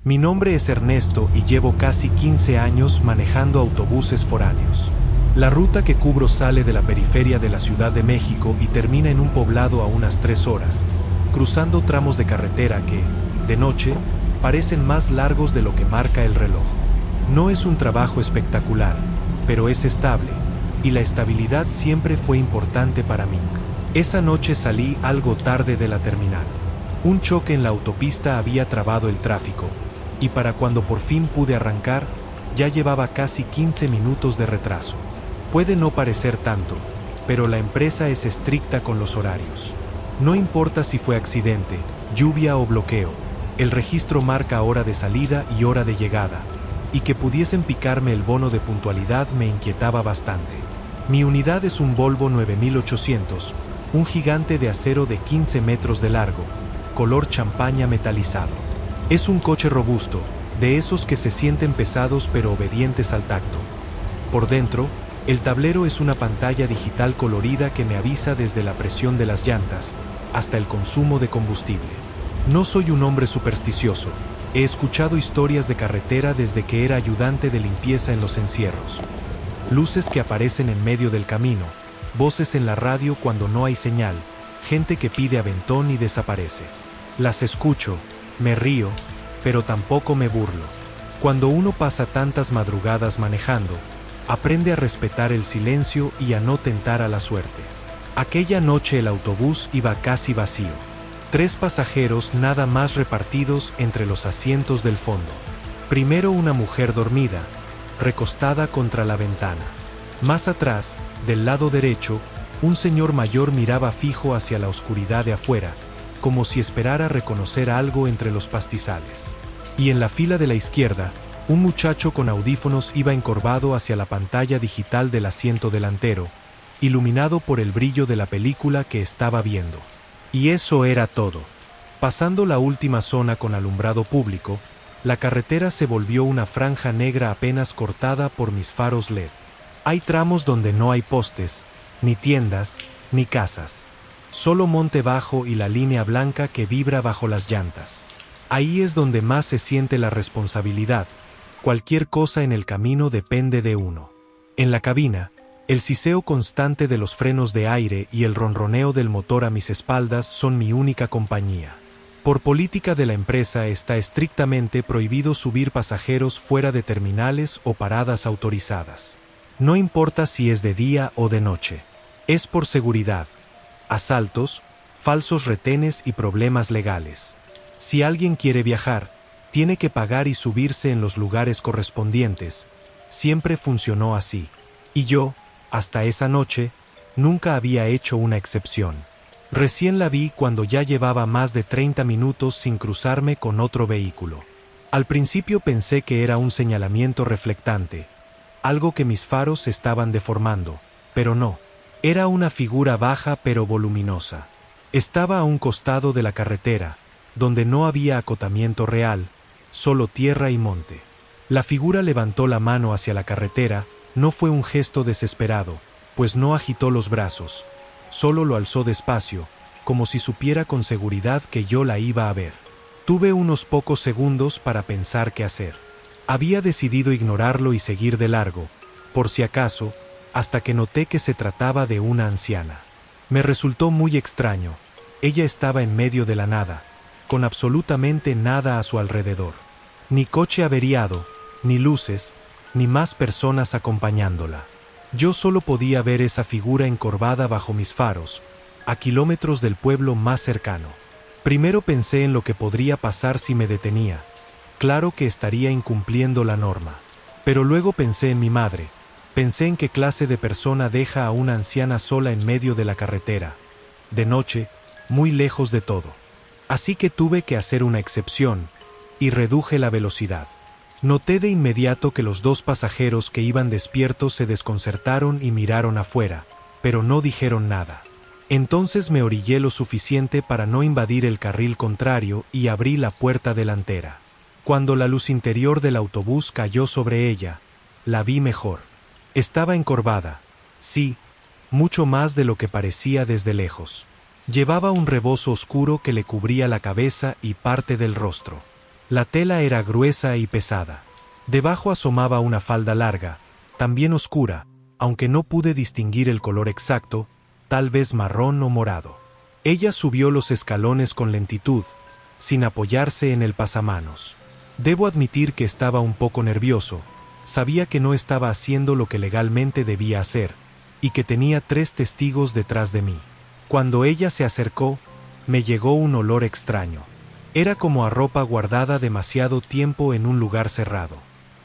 Mi nombre es Ernesto y llevo casi 15 años manejando autobuses foráneos. La ruta que cubro sale de la periferia de la Ciudad de México y termina en un poblado a unas 3 horas, cruzando tramos de carretera que, de noche, parecen más largos de lo que marca el reloj. No es un trabajo espectacular, pero es estable, y la estabilidad siempre fue importante para mí. Esa noche salí algo tarde de la terminal. Un choque en la autopista había trabado el tráfico, y para cuando por fin pude arrancar, ya llevaba casi 15 minutos de retraso. Puede no parecer tanto, pero la empresa es estricta con los horarios. No importa si fue accidente, lluvia o bloqueo, el registro marca hora de salida y hora de llegada, y que pudiesen picarme el bono de puntualidad me inquietaba bastante. Mi unidad es un Volvo 9800, un gigante de acero de 15 metros de largo, color champaña metalizado. Es un coche robusto, de esos que se sienten pesados pero obedientes al tacto. Por dentro, el tablero es una pantalla digital colorida que me avisa desde la presión de las llantas hasta el consumo de combustible. No soy un hombre supersticioso, he escuchado historias de carretera desde que era ayudante de limpieza en los encierros. Luces que aparecen en medio del camino, voces en la radio cuando no hay señal, gente que pide aventón y desaparece. Las escucho, me río, pero tampoco me burlo. Cuando uno pasa tantas madrugadas manejando, aprende a respetar el silencio y a no tentar a la suerte. Aquella noche el autobús iba casi vacío. 3 pasajeros nada más repartidos entre los asientos del fondo. Primero una mujer dormida, recostada contra la ventana. Más atrás, del lado derecho, un señor mayor miraba fijo hacia la oscuridad de afuera, como si esperara reconocer algo entre los pastizales. Y en la fila de la izquierda, un muchacho con audífonos iba encorvado hacia la pantalla digital del asiento delantero, iluminado por el brillo de la película que estaba viendo. Y eso era todo. Pasando la última zona con alumbrado público, la carretera se volvió una franja negra apenas cortada por mis faros LED. Hay tramos donde no hay postes, ni tiendas, ni casas. Solo monte bajo y la línea blanca que vibra bajo las llantas. Ahí es donde más se siente la responsabilidad. Cualquier cosa en el camino depende de uno. En la cabina, el siseo constante de los frenos de aire y el ronroneo del motor a mis espaldas son mi única compañía. Por política de la empresa está estrictamente prohibido subir pasajeros fuera de terminales o paradas autorizadas. No importa si es de día o de noche. Es por seguridad. Asaltos, falsos retenes y problemas legales. Si alguien quiere viajar, tiene que pagar y subirse en los lugares correspondientes. Siempre funcionó así. Y yo, hasta esa noche, nunca había hecho una excepción. Recién la vi cuando ya llevaba más de 30 minutos sin cruzarme con otro vehículo. Al principio pensé que era un señalamiento reflectante, algo que mis faros estaban deformando, pero no. Era una figura baja pero voluminosa. Estaba a un costado de la carretera, donde no había acotamiento real, solo tierra y monte. La figura levantó la mano hacia la carretera, no fue un gesto desesperado, pues no agitó los brazos, solo lo alzó despacio, como si supiera con seguridad que yo la iba a ver. Tuve unos pocos segundos para pensar qué hacer. Había decidido ignorarlo y seguir de largo, por si acaso, hasta que noté que se trataba de una anciana. Me resultó muy extraño. Ella estaba en medio de la nada, con absolutamente nada a su alrededor. Ni coche averiado, ni luces, ni más personas acompañándola. Yo solo podía ver esa figura encorvada bajo mis faros, a kilómetros del pueblo más cercano. Primero pensé en lo que podría pasar si me detenía. Claro que estaría incumpliendo la norma. Pero luego pensé en mi madre. Pensé en qué clase de persona deja a una anciana sola en medio de la carretera, de noche, muy lejos de todo. Así que tuve que hacer una excepción, y reduje la velocidad. Noté de inmediato que los 2 pasajeros que iban despiertos se desconcertaron y miraron afuera, pero no dijeron nada. Entonces me orillé lo suficiente para no invadir el carril contrario y abrí la puerta delantera. Cuando la luz interior del autobús cayó sobre ella, la vi mejor. Estaba encorvada, sí, mucho más de lo que parecía desde lejos. Llevaba un rebozo oscuro que le cubría la cabeza y parte del rostro. La tela era gruesa y pesada. Debajo asomaba una falda larga, también oscura, aunque no pude distinguir el color exacto, tal vez marrón o morado. Ella subió los escalones con lentitud, sin apoyarse en el pasamanos. Debo admitir que estaba un poco nervioso. Sabía que no estaba haciendo lo que legalmente debía hacer, y que tenía 3 testigos detrás de mí. Cuando ella se acercó, me llegó un olor extraño. Era como a ropa guardada demasiado tiempo en un lugar cerrado.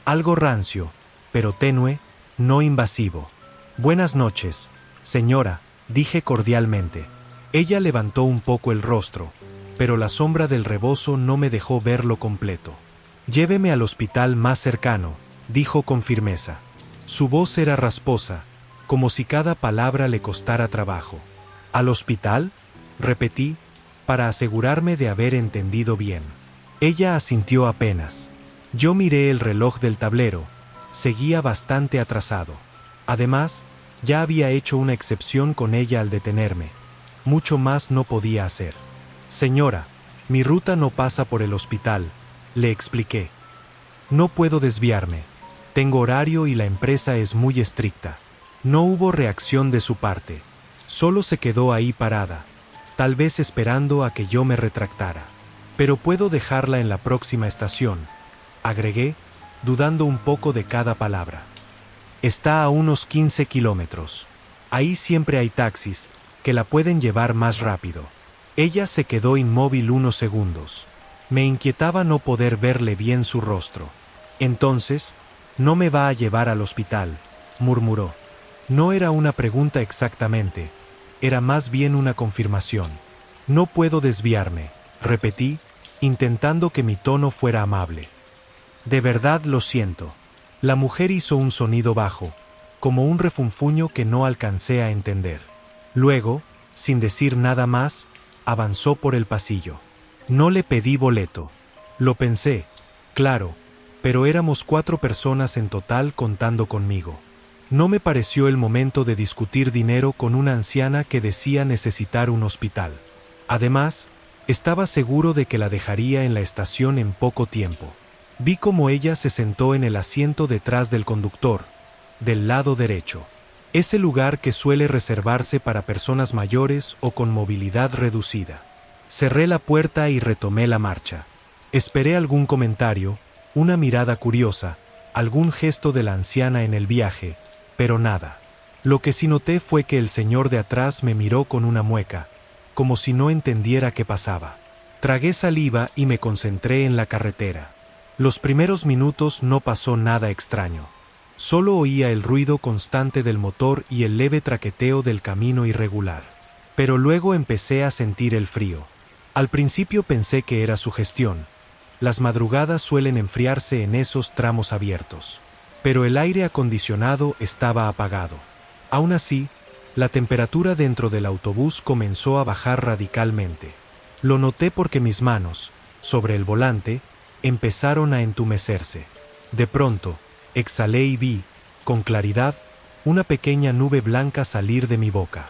Algo rancio, pero tenue, no invasivo. «Buenas noches, señora», dije cordialmente. Ella levantó un poco el rostro, pero la sombra del rebozo no me dejó verlo completo. «Lléveme al hospital más cercano», dijo con firmeza. Su voz era rasposa, como si cada palabra le costara trabajo. «¿Al hospital?», repetí, para asegurarme de haber entendido bien. Ella asintió apenas. Yo miré el reloj del tablero. Seguía bastante atrasado. Además, ya había hecho una excepción con ella al detenerme. Mucho más no podía hacer. «Señora, mi ruta no pasa por el hospital», le expliqué. «No puedo desviarme. Tengo horario y la empresa es muy estricta». No hubo reacción de su parte. Solo se quedó ahí parada, tal vez esperando a que yo me retractara. «Pero puedo dejarla en la próxima estación», agregué, dudando un poco de cada palabra. «Está a unos 15 kilómetros. Ahí siempre hay taxis, que la pueden llevar más rápido». Ella se quedó inmóvil unos segundos. Me inquietaba no poder verle bien su rostro. «Entonces, ¿no me va a llevar al hospital?», murmuró. No era una pregunta exactamente, era más bien una confirmación. «No puedo desviarme», repetí, intentando que mi tono fuera amable. «De verdad lo siento». La mujer hizo un sonido bajo, como un refunfuño que no alcancé a entender. Luego, sin decir nada más, avanzó por el pasillo. No le pedí boleto. Lo pensé, claro, pero éramos 4 personas en total contando conmigo. No me pareció el momento de discutir dinero con una anciana que decía necesitar un hospital. Además, estaba seguro de que la dejaría en la estación en poco tiempo. Vi cómo ella se sentó en el asiento detrás del conductor, del lado derecho. Ese lugar que suele reservarse para personas mayores o con movilidad reducida. Cerré la puerta y retomé la marcha. Esperé algún comentario, una mirada curiosa, algún gesto de la anciana en el viaje, pero nada. Lo que sí noté fue que el señor de atrás me miró con una mueca, como si no entendiera qué pasaba. Tragué saliva y me concentré en la carretera. Los primeros minutos no pasó nada extraño. Solo oía el ruido constante del motor y el leve traqueteo del camino irregular. Pero luego empecé a sentir el frío. Al principio pensé que era sugestión. Las madrugadas suelen enfriarse en esos tramos abiertos. Pero el aire acondicionado estaba apagado. Aún así, la temperatura dentro del autobús comenzó a bajar radicalmente. Lo noté porque mis manos, sobre el volante, empezaron a entumecerse. De pronto, exhalé y vi, con claridad, una pequeña nube blanca salir de mi boca.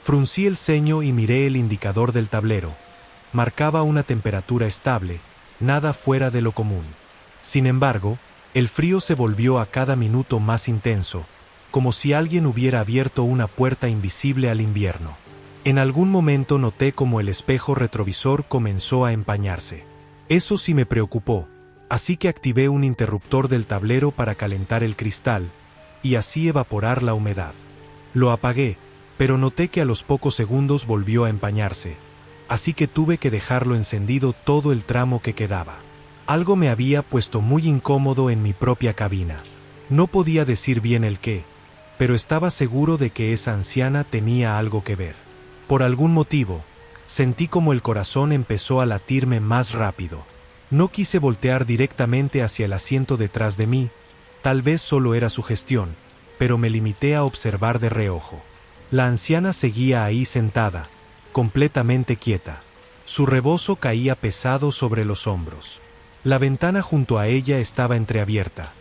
Fruncí el ceño y miré el indicador del tablero. Marcaba una temperatura estable, nada fuera de lo común. Sin embargo, el frío se volvió a cada minuto más intenso, como si alguien hubiera abierto una puerta invisible al invierno. En algún momento noté como el espejo retrovisor comenzó a empañarse. Eso sí me preocupó, así que activé un interruptor del tablero para calentar el cristal, y así evaporar la humedad. Lo apagué, pero noté que a los pocos segundos volvió a empañarse, así que tuve que dejarlo encendido todo el tramo que quedaba. Algo me había puesto muy incómodo en mi propia cabina. No podía decir bien el qué, pero estaba seguro de que esa anciana tenía algo que ver. Por algún motivo, sentí como el corazón empezó a latirme más rápido. No quise voltear directamente hacia el asiento detrás de mí, tal vez solo era sugestión, pero me limité a observar de reojo. La anciana seguía ahí sentada, completamente quieta. Su rebozo caía pesado sobre los hombros. La ventana junto a ella estaba entreabierta.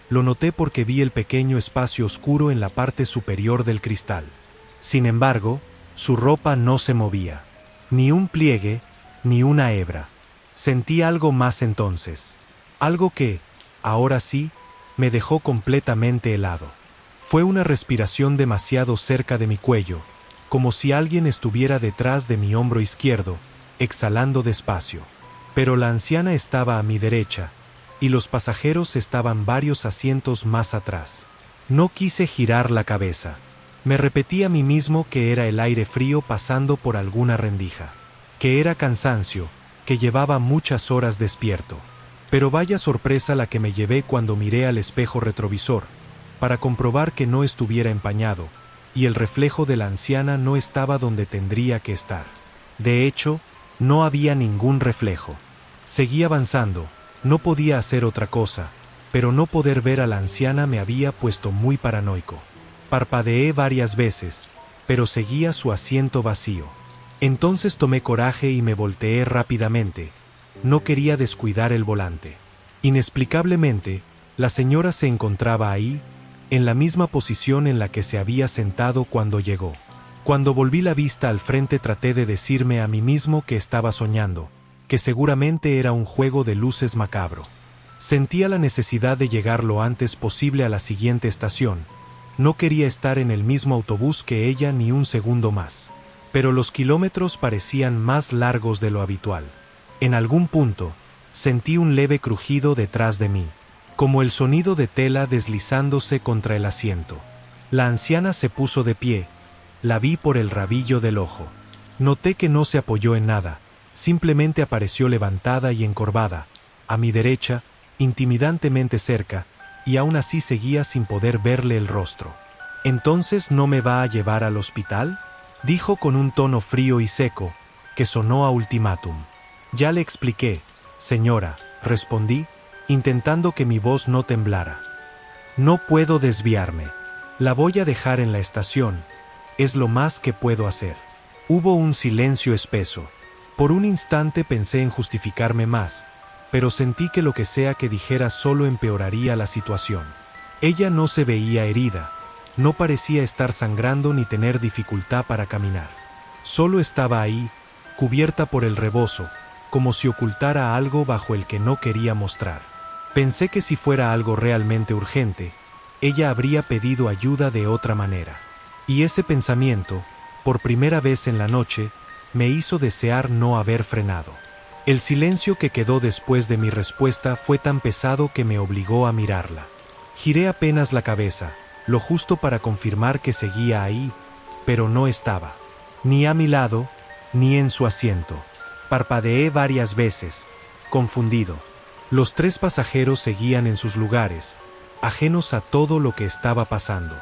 Lo noté porque vi el pequeño espacio oscuro en la parte superior del cristal. Sin embargo, su ropa no se movía. Ni un pliegue, ni una hebra. Sentí algo más entonces. Algo que, ahora sí, me dejó completamente helado. Fue una respiración demasiado cerca de mi cuello, como si alguien estuviera detrás de mi hombro izquierdo, exhalando despacio. Pero la anciana estaba a mi derecha, y los pasajeros estaban varios asientos más atrás. No quise girar la cabeza. Me repetí a mí mismo que era el aire frío pasando por alguna rendija, que era cansancio, que llevaba muchas horas despierto. Pero vaya sorpresa la que me llevé cuando miré al espejo retrovisor, para comprobar que no estuviera empañado, y el reflejo de la anciana no estaba donde tendría que estar. De hecho, no había ningún reflejo. Seguí avanzando, no podía hacer otra cosa, pero no poder ver a la anciana me había puesto muy paranoico. Parpadeé varias veces, pero seguía su asiento vacío. Entonces tomé coraje y me volteé rápidamente. No quería descuidar el volante. Inexplicablemente, la señora se encontraba ahí, en la misma posición en la que se había sentado cuando llegó. Cuando volví la vista al frente traté de decirme a mí mismo que estaba soñando, que seguramente era un juego de luces macabro. Sentía la necesidad de llegar lo antes posible a la siguiente estación. No quería estar en el mismo autobús que ella ni un segundo más. Pero los kilómetros parecían más largos de lo habitual. En algún punto, sentí un leve crujido detrás de mí, como el sonido de tela deslizándose contra el asiento. La anciana se puso de pie. La vi por el rabillo del ojo. Noté que no se apoyó en nada, simplemente apareció levantada y encorvada, a mi derecha, intimidantemente cerca, y aún así seguía sin poder verle el rostro. ¿Entonces no me va a llevar al hospital?, dijo con un tono frío y seco, que sonó a ultimátum. Ya le expliqué, señora, respondí, intentando que mi voz no temblara. No puedo desviarme. La voy a dejar en la estación. Es lo más que puedo hacer. Hubo un silencio espeso. Por un instante pensé en justificarme más, pero sentí que lo que sea que dijera solo empeoraría la situación. Ella no se veía herida, no parecía estar sangrando ni tener dificultad para caminar. Solo estaba ahí, cubierta por el rebozo, como si ocultara algo bajo el que no quería mostrar. Pensé que si fuera algo realmente urgente, ella habría pedido ayuda de otra manera. Y ese pensamiento, por primera vez en la noche, me hizo desear no haber frenado. El silencio que quedó después de mi respuesta fue tan pesado que me obligó a mirarla. Giré apenas la cabeza, lo justo para confirmar que seguía ahí, pero no estaba. Ni a mi lado, ni en su asiento. Parpadeé varias veces, confundido. Los 3 pasajeros seguían en sus lugares, ajenos a todo lo que estaba pasando.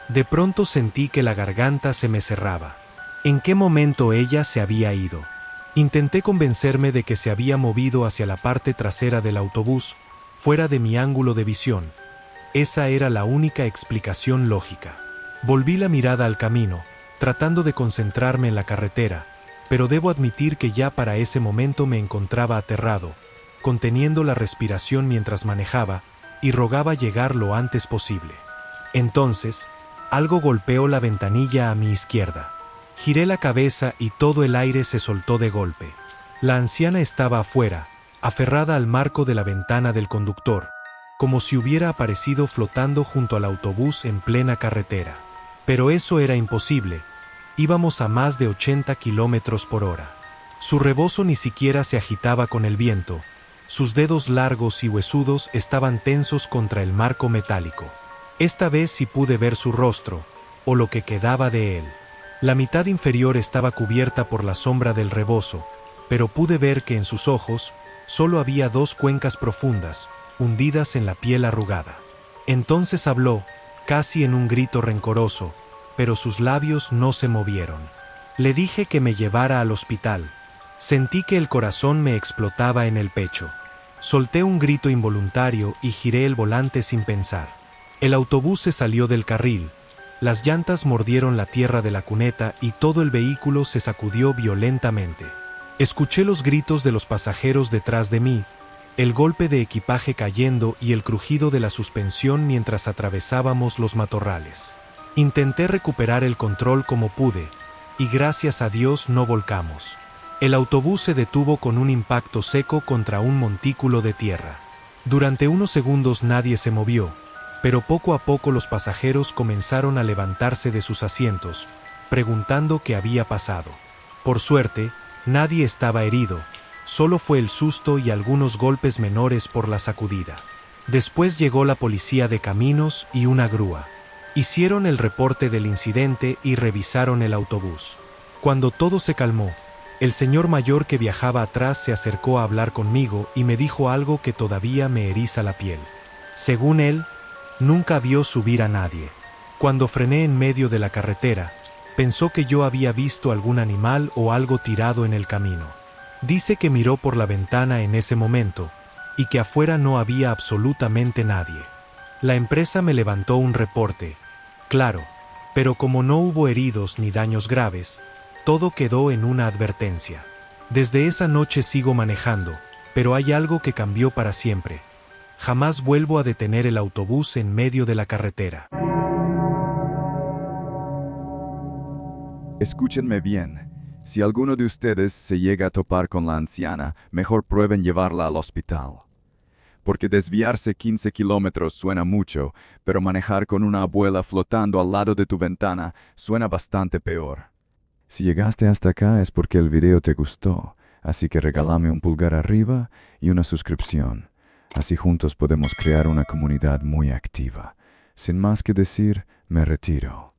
De pronto sentí que la garganta se me cerraba. ¿En qué momento ella se había ido? Intenté convencerme de que se había movido hacia la parte trasera del autobús, fuera de mi ángulo de visión. Esa era la única explicación lógica. Volví la mirada al camino, tratando de concentrarme en la carretera, pero debo admitir que ya para ese momento me encontraba aterrado, conteniendo la respiración mientras manejaba, y rogaba llegar lo antes posible. Entonces, algo golpeó la ventanilla a mi izquierda. Giré la cabeza y todo el aire se soltó de golpe. La anciana estaba afuera, aferrada al marco de la ventana del conductor, como si hubiera aparecido flotando junto al autobús en plena carretera. Pero eso era imposible. Íbamos a más de 80 kilómetros por hora. Su rebozo ni siquiera se agitaba con el viento. Sus dedos largos y huesudos estaban tensos contra el marco metálico. Esta vez sí pude ver su rostro, o lo que quedaba de él. La mitad inferior estaba cubierta por la sombra del rebozo, pero pude ver que en sus ojos solo había 2 cuencas profundas, hundidas en la piel arrugada. Entonces habló, casi en un grito rencoroso, pero sus labios no se movieron. Le dije que me llevara al hospital. Sentí que el corazón me explotaba en el pecho. Solté un grito involuntario y giré el volante sin pensar. El autobús se salió del carril. Las llantas mordieron la tierra de la cuneta y todo el vehículo se sacudió violentamente. Escuché los gritos de los pasajeros detrás de mí, el golpe de equipaje cayendo y el crujido de la suspensión mientras atravesábamos los matorrales. Intenté recuperar el control como pude, y gracias a Dios no volcamos. El autobús se detuvo con un impacto seco contra un montículo de tierra. Durante unos segundos nadie se movió, pero poco a poco los pasajeros comenzaron a levantarse de sus asientos, preguntando qué había pasado. Por suerte, nadie estaba herido, solo fue el susto y algunos golpes menores por la sacudida. Después llegó la policía de caminos y una grúa. Hicieron el reporte del incidente y revisaron el autobús. Cuando todo se calmó, el señor mayor que viajaba atrás se acercó a hablar conmigo y me dijo algo que todavía me eriza la piel. Según él, nunca vio subir a nadie. Cuando frené en medio de la carretera, pensó que yo había visto algún animal o algo tirado en el camino. Dice que miró por la ventana en ese momento y que afuera no había absolutamente nadie. La empresa me levantó un reporte, claro, pero como no hubo heridos ni daños graves, todo quedó en una advertencia. Desde esa noche sigo manejando, pero hay algo que cambió para siempre. Jamás vuelvo a detener el autobús en medio de la carretera. Escúchenme bien. Si alguno de ustedes se llega a topar con la anciana, mejor prueben llevarla al hospital. Porque desviarse 15 kilómetros suena mucho, pero manejar con una abuela flotando al lado de tu ventana suena bastante peor. Si llegaste hasta acá es porque el video te gustó, así que regálame un pulgar arriba y una suscripción. Así juntos podemos crear una comunidad muy activa. Sin más que decir, me retiro.